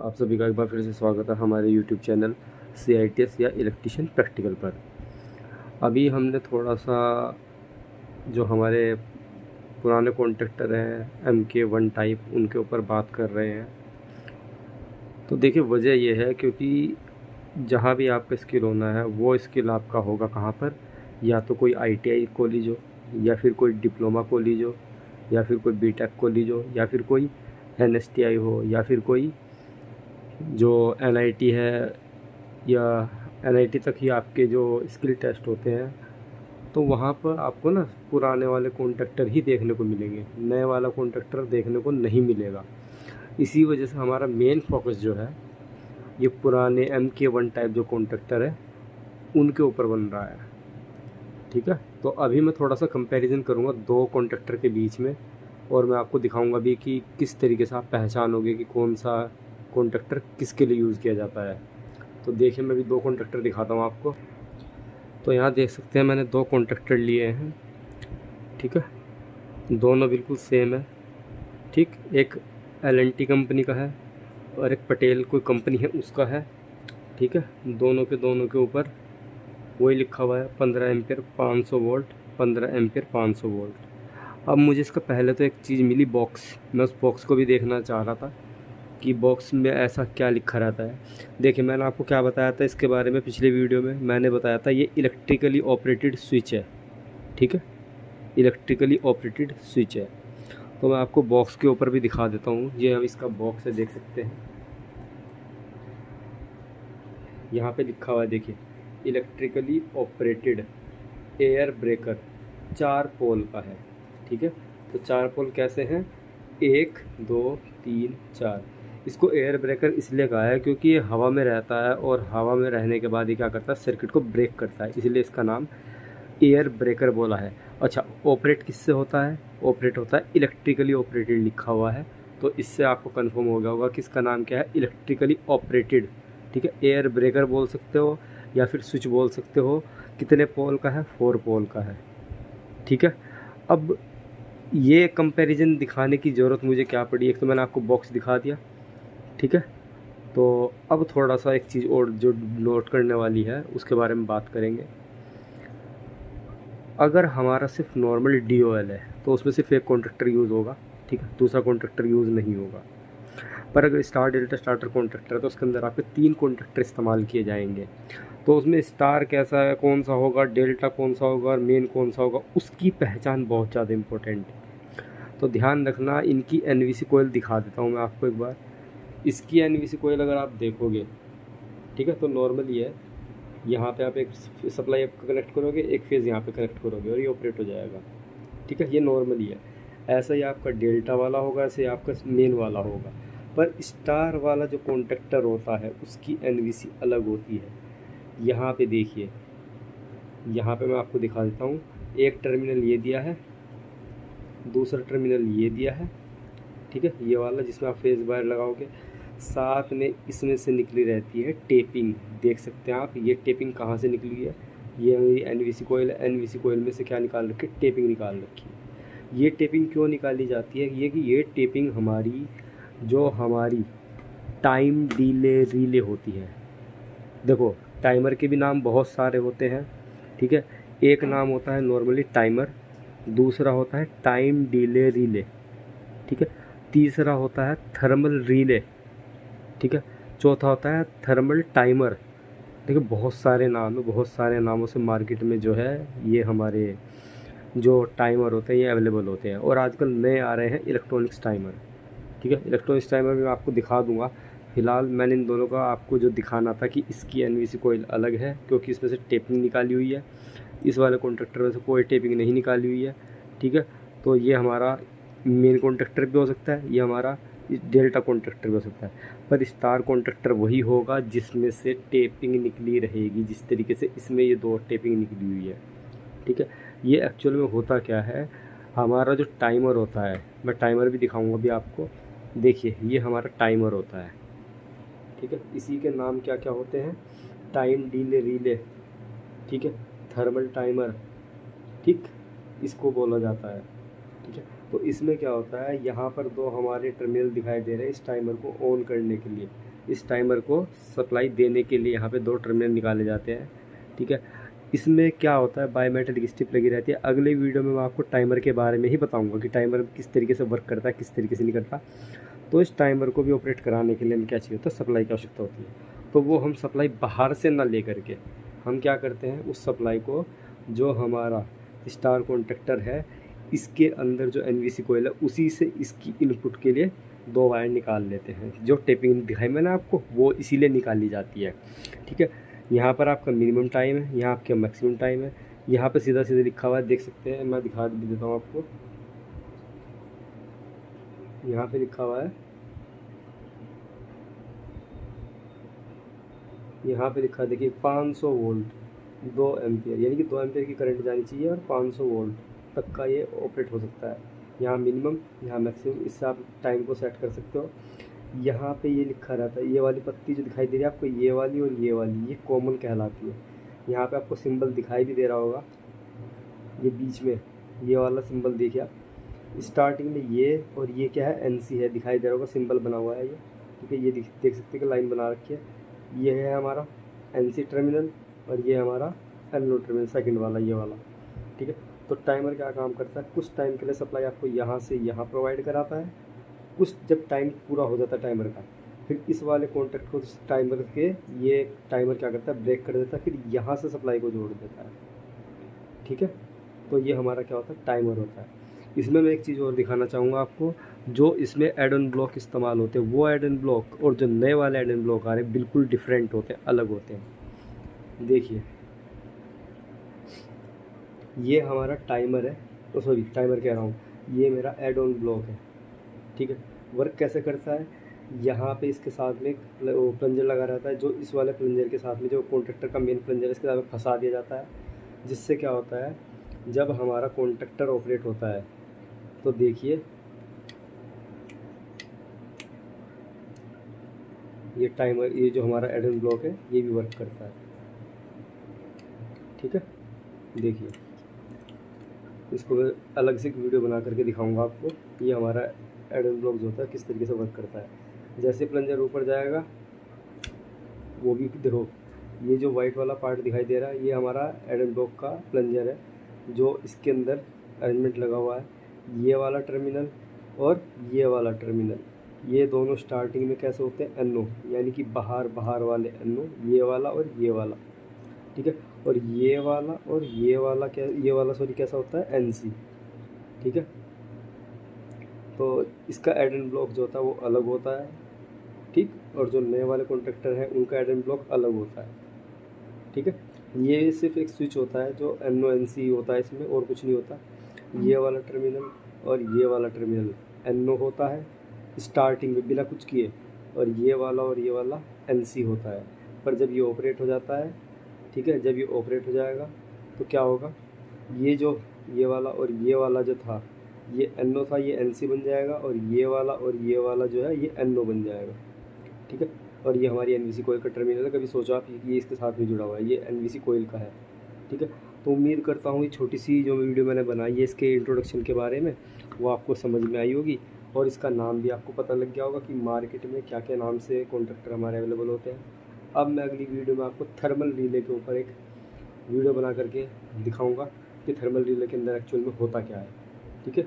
आप सभी का एक बार फिर से स्वागत है हमारे यूट्यूब चैनल CITS या इलेक्ट्रिशियन प्रैक्टिकल पर। अभी हमने थोड़ा सा जो हमारे पुराने कॉन्ट्रैक्टर हैं MK1 टाइप उनके ऊपर बात कर रहे हैं। तो देखिए वजह यह है क्योंकि जहाँ भी आपका स्किल होना है वो स्किल आपका होगा कहाँ पर, या तो कोई ITI कॉलेज हो, या फिर कोई डिप्लोमा कॉलेज हो, या फिर कोई BTech कॉलेज हो, या फिर कोई NSTI हो, या फिर कोई जो NIT है, या NIT तक ही आपके जो स्किल टेस्ट होते हैं। तो वहाँ पर आपको ना पुराने वाले कॉन्ट्रैक्टर ही देखने को मिलेंगे, नए वाला कॉन्ट्रैक्टर देखने को नहीं मिलेगा। इसी वजह से हमारा मेन फोकस जो है ये पुराने MK1 टाइप जो कॉन्ट्रैक्टर है उनके ऊपर बन रहा है। ठीक है, तो अभी मैं थोड़ा सा कंपैरिजन करूँगा दो कॉन्ट्रैक्टर के बीच में, और मैं आपको दिखाऊंगा भी कि किस तरीके से आप पहचानोगे कि कौन सा कॉन्ट्रैक्टर किसके लिए यूज़ किया जाता है। तो देखिए मैं भी दो कॉन्ट्रैक्टर दिखाता हूँ आपको। तो यहाँ देख सकते हैं मैंने दो कॉन्ट्रैक्टर लिए हैं। ठीक है, दोनों बिल्कुल सेम है। ठीक, एक L&T कंपनी का है और एक पटेल कोई कंपनी है उसका है। ठीक है, दोनों के ऊपर वही लिखा हुआ है 15 एम्पियर 500 वोल्ट, 15 एम्पियर 500 वोल्ट। अब मुझे इसका पहले तो एक चीज़ मिली बॉक्स, मैं उस बॉक्स को भी देखना चाह रहा था कि बॉक्स में ऐसा क्या लिखा रहता है। देखिए मैंने आपको क्या बताया था इसके बारे में, पिछले वीडियो में मैंने बताया था ये इलेक्ट्रिकली ऑपरेटेड स्विच है। ठीक है, इलेक्ट्रिकली ऑपरेटेड स्विच है। तो मैं आपको बॉक्स के ऊपर भी दिखा देता हूँ। ये हम इसका बॉक्स है, देख सकते हैं यहाँ पे लिखा हुआ है, देखिए इलेक्ट्रिकली ऑपरेटेड एयर ब्रेकर 4 पोल का है। ठीक है, तो 4 पोल कैसे हैं, 1 2 3 4। इसको एयर ब्रेकर इसलिए कहा है क्योंकि ये हवा में रहता है और हवा में रहने के बाद ये क्या करता है, सर्किट को ब्रेक करता है, इसलिए इसका नाम एयर ब्रेकर बोला है। अच्छा, ऑपरेट किससे होता है, ऑपरेट होता है इलेक्ट्रिकली ऑपरेटेड लिखा हुआ है, तो इससे आपको कंफर्म हो गया होगा कि इसका नाम क्या है, इलेक्ट्रिकली ऑपरेटेड। ठीक है, एयर ब्रेकर बोल सकते हो या फिर स्विच बोल सकते हो। कितने पोल का है, 4 पोल का है। ठीक है, अब ये कंपैरिजन दिखाने की ज़रूरत मुझे क्या पड़ी, एक तो मैंने आपको बॉक्स दिखा दिया। ठीक है, तो अब थोड़ा सा एक चीज़ और जो नोट करने वाली है उसके बारे में बात करेंगे। अगर हमारा सिर्फ नॉर्मल DOL है तो उसमें सिर्फ एक कॉन्ट्रैक्टर यूज़ होगा। ठीक है, दूसरा कॉन्ट्रैक्टर यूज़ नहीं होगा। पर अगर स्टार डेल्टा स्टार्टर कॉन्ट्रैक्टर है तो उसके अंदर आपके 3 कॉन्ट्रैक्टर इस्तेमाल किए जाएंगे। तो उसमें स्टार कैसा है, कौन सा होगा, डेल्टा कौन सा होगा और मेन कौन सा होगा, उसकी पहचान बहुत ज़्यादा इंपॉर्टेंट है। तो ध्यान रखना, इनकी NVC कोयल दिखा देता हूँ मैं आपको एक बार। इसकी NVC कोयल अगर आप देखोगे, ठीक है, तो नॉर्मली है, यहाँ पे आप एक सप्लाई आपका कनेक्ट करोगे, एक फेज़ यहाँ पे कनेक्ट करोगे और ये ऑपरेट हो जाएगा। ठीक है, ये नॉर्मली है। ऐसा ही आपका डेल्टा वाला होगा, ऐसे ही आपका मेन वाला होगा। पर स्टार वाला जो कॉन्ट्रैक्टर होता है उसकी NVC अलग होती है। यहाँ पे देखिए, यहाँ पे मैं आपको दिखा देता हूँ। एक टर्मिनल ये दिया है, दूसरा टर्मिनल ये दिया है। ठीक है, ये वाला जिसमें आप फेज़ वायर लगाओगे, साथ में इसमें से निकली रहती है टेपिंग। देख सकते हैं आप, ये टेपिंग कहाँ से निकली है, ये मेरी NVC कोयल है। NVC कोयल में से क्या निकाल रखी है, टेपिंग निकाल रखी है। ये टेपिंग क्यों निकाली जाती है, ये कि ये टेपिंग हमारी जो हमारी टाइम डिले रिले होती है। देखो टाइमर के भी नाम बहुत सारे होते हैं। ठीक है, एक नाम होता है नॉर्मली टाइमर, दूसरा होता है टाइम डिले रिले। ठीक है, तीसरा होता है थर्मल रिले। ठीक है, चौथा होता है थर्मल टाइमर। देखिए बहुत सारे नाम है, बहुत सारे नामों से मार्केट में जो है ये हमारे जो टाइमर होते हैं ये अवेलेबल होते हैं, और आजकल नए आ रहे हैं इलेक्ट्रॉनिक्स टाइमर। ठीक है, इलेक्ट्रॉनिक्स टाइमर भी मैं आपको दिखा दूंगा। फ़िलहाल मैंने इन दोनों का आपको जो दिखाना था कि इसकी NVC कोयल अलग है क्योंकि इसमें से टेपिंग निकाली हुई है, इस वाले कॉन्ट्रैक्टर में से कोई टेपिंग नहीं निकाली हुई है। ठीक है, तो ये हमारा मेन कॉन्ट्रैक्टर भी हो सकता है, ये हमारा डेल्टा कॉन्ट्रैक्टर भी हो सकता है। पर स्टार कॉन्ट्रैक्टर वही होगा जिसमें से टेपिंग निकली रहेगी, जिस तरीके से इसमें ये 2 टेपिंग निकली हुई है। ठीक है, ये एक्चुअल में होता क्या है, हमारा जो टाइमर होता है, मैं टाइमर भी दिखाऊंगा अभी आपको। देखिए ये हमारा टाइमर होता है। ठीक है, इसी के नाम क्या क्या होते हैं, टाइम डिले रिले। ठीक है, थर्मल टाइमर, ठीक, इसको बोला जाता है। ठीक है, तो इसमें क्या होता है, यहाँ पर 2 हमारे टर्मिनल दिखाई दे रहे हैं इस टाइमर को ऑन करने के लिए। इस टाइमर को सप्लाई देने के लिए यहाँ पे 2 टर्मिनल निकाले जाते हैं, ठीक है। इसमें क्या होता है, बायोमेट्रिक स्ट्रिप लगी रहती है। अगले वीडियो में मैं आपको टाइमर के बारे में ही बताऊंगा कि टाइमर किस तरीके से वर्क करता है, किस तरीके से नहीं करता। तो इस टाइमर को भी ऑपरेट कराने के लिए हमें क्या चाहिए होता है, सप्लाई की आवश्यकता होती है। तो वो हम सप्लाई बाहर से ना ले करके हम क्या करते हैं, उस सप्लाई को जो हमारा स्टार कॉन्ट्रैक्टर है इसके अंदर जो एनवीसी कोयल है उसी से इसकी इनपुट के लिए 2 वायर निकाल लेते हैं। जो टेपिंग दिखाई मैंने आपको वो इसीलिए निकाली जाती है, ठीक है। यहाँ पर आपका मिनिमम टाइम है, यहाँ आपका मैक्सिमम टाइम है। यहाँ पे सीधा सीधा लिखा हुआ है, देख सकते हैं, मैं दिखा भी देता हूँ आपको। यहाँ पे लिखा हुआ है, यहाँ पे लिखा है देखिए 500 वोल्ट 2 एम्पियर, यानी कि 2 एम्पियर की करंट जानी चाहिए और 500 वोल्ट तक का ये ऑपरेट हो सकता है। यहाँ मिनिमम, यहाँ मैक्सिमम, इससे आप टाइम को सेट कर सकते हो। यहाँ पे ये लिखा रहता है, ये वाली पत्ती जो दिखाई दे रही है आपको, ये वाली और ये वाली, ये कॉमन कहलाती है। यहाँ पे आपको सिंबल दिखाई भी दे रहा होगा, ये बीच में ये वाला सिंबल देखिए आप। स्टार्टिंग में ये और ये क्या है, एनसी है, दिखाई दे रहा होगा, सिंबल बना हुआ है ये, ठीक है। ये देख सकते हैं कि लाइन बना रखी है। ये है हमारा एनसी टर्मिनल और ये हमारा एनो टर्मिनल, सेकंड वाला, ये वाला, ठीक है। तो टाइमर क्या काम करता है, कुछ टाइम के लिए सप्लाई आपको यहाँ से यहाँ प्रोवाइड कराता है। कुछ जब टाइम पूरा हो जाता है टाइमर का, फिर इस वाले कॉन्टैक्ट को टाइमर के, ये टाइमर क्या करता है, ब्रेक कर देता है, फिर यहाँ से सप्लाई को जोड़ देता है, ठीक है। तो ये हमारा क्या होता है, टाइमर होता है। इसमें मैं एक चीज़ और दिखाना चाहूँगा आपको, जो इसमें एड ऑन ब्लॉक इस्तेमाल होते हैं, वो एड ऑन ब्लॉक और जो नए वाले एड ऑन ब्लॉक आ रहे हैं बिल्कुल डिफरेंट होते हैं, अलग होते हैं। देखिए ये हमारा टाइमर है, तो सॉरी टाइमर कह रहा हूँ, ये मेरा एड ऑन ब्लॉक है, ठीक है। वर्क कैसे करता है, यहाँ पे इसके साथ में एक प्लंजर लगा रहता है, जो इस वाले प्लंजर के साथ में, जो कॉन्ट्रैक्टर का मेन प्लंजर है, इसके साथ में फंसा दिया जाता है। जिससे क्या होता है, जब हमारा कॉन्ट्रैक्टर ऑपरेट होता है तो देखिए ये टाइमर, ये जो हमारा एड ऑन ब्लॉक है ये भी वर्क करता है, ठीक है। देखिए इसको मैं अलग से एक वीडियो बना करके दिखाऊंगा आपको, ये हमारा एड ऑन ब्लॉक जो होता है किस तरीके से वर्क करता है। जैसे प्लंजर ऊपर जाएगा, वो भी देखो, ये जो वाइट वाला पार्ट दिखाई दे रहा है ये हमारा एड ऑन ब्लॉक का प्लंजर है, जो इसके अंदर अरेंजमेंट लगा हुआ है। ये वाला टर्मिनल और ये वाला टर्मिनल, ये दोनों स्टार्टिंग में कैसे होते हैं, एनओ, यानी कि बाहर बाहर वाले एनओ, ये वाला और ये वाला, ठीक है। और ये वाला और ये वाला क्या, ये वाला सॉरी कैसा होता है, एनसी, ठीक है। तो इसका एड ऑन ब्लॉक जो होता है वो अलग होता है, ठीक। और जो नए वाले कॉन्ट्रैक्टर हैं उनका एड ऑन ब्लॉक अलग होता है, ठीक है। ये सिर्फ एक स्विच होता है जो एनओ एनसी होता है, इसमें और कुछ नहीं होता। ये वाला टर्मिनल और ये वाला टर्मिनल एनओ होता है स्टार्टिंग में बिना कुछ किए, और ये वाला एनसी होता है। पर जब ये ऑपरेट हो जाता है, ठीक है, जब ये ऑपरेट हो जाएगा तो क्या होगा, ये जो ये वाला और ये वाला जो था ये एनओ था, ये एनसी बन जाएगा, और ये वाला जो है ये एनओ बन जाएगा, ठीक है। और ये हमारी एनवीसी कोयल का टर्मिनल है, कभी सोचो आप, ये इसके साथ में जुड़ा हुआ है, ये एनवीसी कोयल का है, ठीक है। तो उम्मीद करता हूँ ये छोटी सी जो वीडियो मैंने बनाई है इसके इंट्रोडक्शन के बारे में वो आपको समझ में आई होगी, और इसका नाम भी आपको पता लग गया होगा कि मार्केट में क्या क्या नाम से कॉन्ट्रैक्टर हमारे अवेलेबल होते हैं। अब मैं अगली वीडियो में आपको थर्मल रिले के ऊपर एक वीडियो बना करके दिखाऊँगा कि थर्मल रिले के अंदर एक्चुअल में होता क्या है, ठीक है।